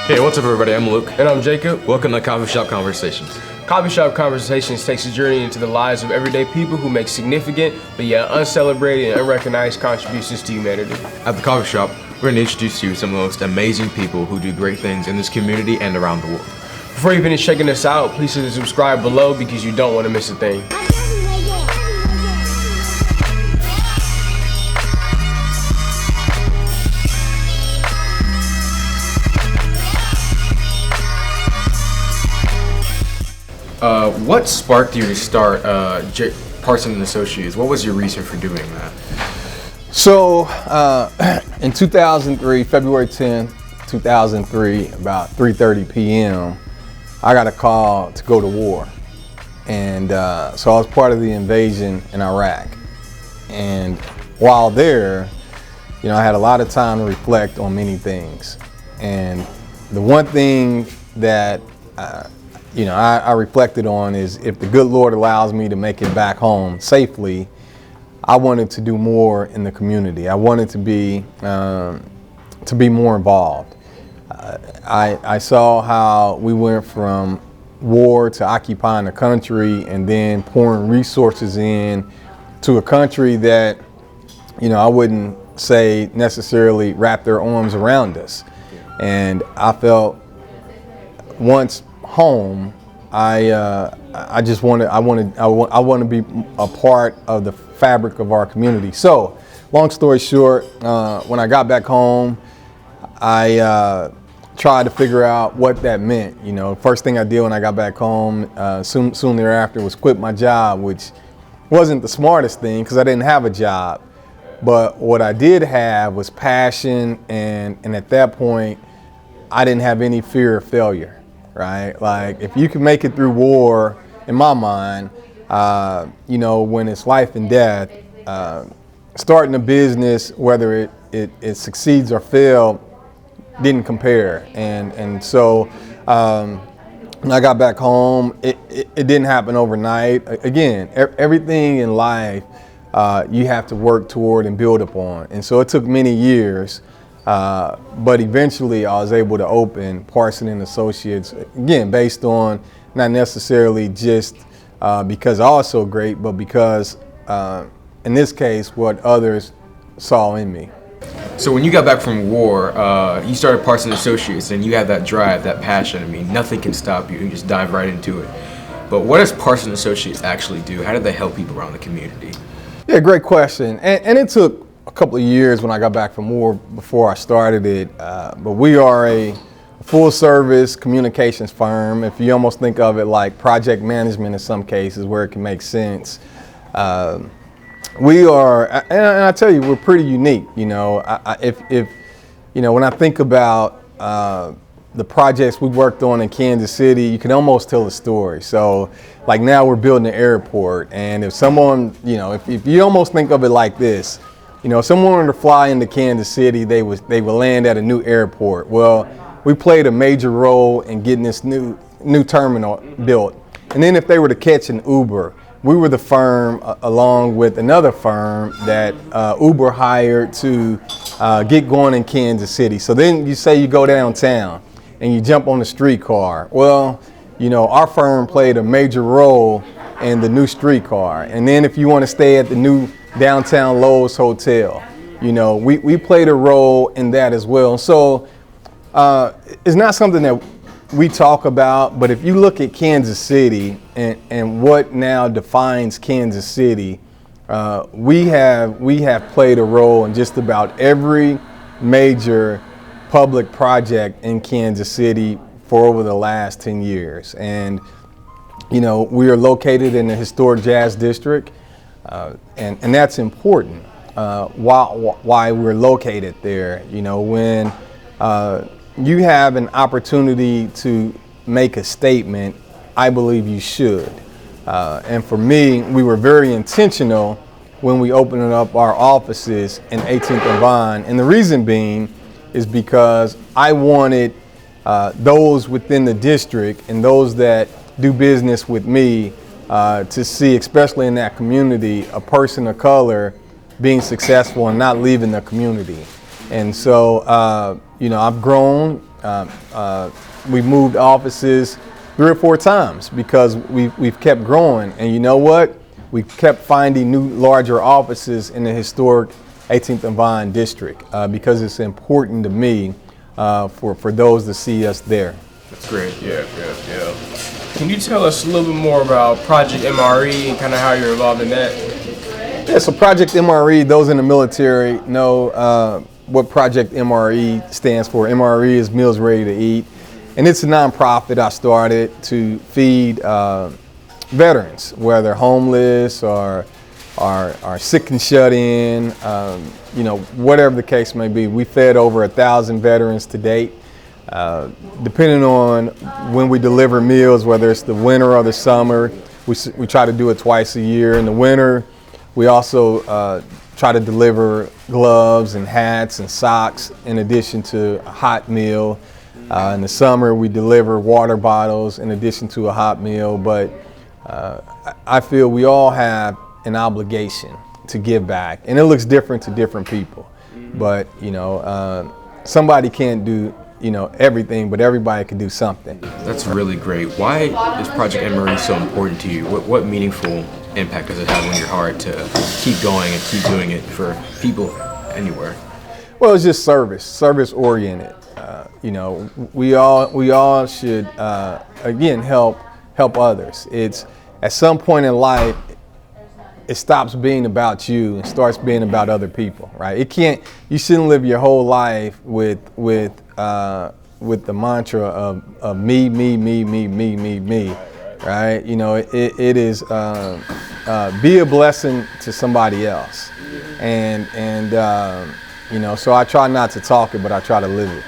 Hey, what's up everybody? I'm Luke. And I'm Jacob. Welcome to CoffeeShop Conversations. CoffeeShop Conversations takes a journey into the lives of everyday people who make significant but yet uncelebrated and unrecognized contributions to humanity. At the Coffee Shop, we're going to introduce you to some of the most amazing people who do great things in this community and around the world. Before you finish checking us out, please hit the subscribe below because you don't want to miss a thing. What sparked you to start Parsons Associates? What was your reason for doing that? So in 2003, February 10th, 2003, about 3:30 p.m., I got a call to go to war. And so I was part of the invasion in Iraq. And while there, I had a lot of time to reflect on many things. And the one thing that I reflected on is, if the good Lord allows me to make it back home safely, I wanted to do more in the community. I wanted to be more involved. I saw how we went from war to occupying a country and then pouring resources in to a country that, I wouldn't say necessarily wrap their arms around us. And I felt once home, I want to be a part of the fabric of our community. So, long story short, when I got back home, I tried to figure out what that meant. First thing I did when I got back home, soon thereafter, was quit my job, which wasn't the smartest thing because I didn't have a job. But what I did have was passion, and at that point, I didn't have any fear of failure. Right? Like, if you can make it through war, in my mind, when it's life and death, starting a business, whether it succeeds or fails, didn't compare. And so when I got back home, it didn't happen overnight. Again, everything in life you have to work toward and build upon. And so it took many years. But eventually I was able to open Parsons Associates, again, based on not necessarily just because I was so great, but because, in this case, what others saw in me. So when you got back from war, you started Parsons Associates, and you had that drive, that passion. I mean, nothing can stop you. You just dive right into it. But what does Parsons Associates actually do? How do they help people around the community? Yeah, great question. And it took a couple of years when I got back from war before I started it, but we are a full-service communications firm. If you almost think of it like project management in some cases, where it can make sense. We are, and I tell you, we're pretty unique. When I think about the projects we worked on in Kansas City, you can almost tell a story. So, like, now we're building an airport, and if someone, if you almost think of it like this. If someone wanted to fly into Kansas City, they would land at a new airport. Well, we played a major role in getting this new terminal built. And then if they were to catch an Uber, we were the firm along with another firm that Uber hired to get going in Kansas City. So then you say you go downtown and you jump on the streetcar. Well, our firm played a major role in the new streetcar. And then if you want to stay at the new downtown Lowe's Hotel, we played a role in that as well. So it's not something that we talk about, but if you look at Kansas City and what now defines Kansas City, we have played a role in just about every major public project in Kansas City for over the last 10 years. And we are located in the historic Jazz District. And that's important. Why we're located there. When you have an opportunity to make a statement, I believe you should. And for me, we were very intentional when we opened up our offices in 18th and Vine. And the reason being is because I wanted those within the district and those that do business with me to see, especially in that community, a person of color being successful and not leaving the community. And so, I've grown We moved offices 3 or 4 times because we've kept growing. And you know what? We kept finding new, larger offices in the historic 18th and Vine district because it's important to me for those to see us there. That's great. Yeah. Can you tell us a little bit more about Project MRE and kind of how you're involved in that? Yeah, so Project MRE, those in the military know what Project MRE stands for. MRE is Meals Ready to Eat. And it's a nonprofit I started to feed veterans, whether they're homeless or are sick and shut in, whatever the case may be. We fed over 1,000 veterans to date. Depending on when we deliver meals, whether it's the winter or the summer, we try to do it twice a year. In the winter, we also try to deliver gloves and hats and socks in addition to a hot meal. In the summer, we deliver water bottles in addition to a hot meal. But I feel we all have an obligation to give back, and it looks different to different people. But somebody can't do everything, but everybody can do something. That's really great. Why is Project MRE so important to you? What meaningful impact does it have on your heart to keep going and keep doing it for people anywhere? Well, it's just service oriented. We all should again help others. It's at some point in life, it stops being about you and starts being about other people, right? You shouldn't live your whole life with the mantra of me, right? It is be a blessing to somebody else, and so I try not to talk it, but I try to live it.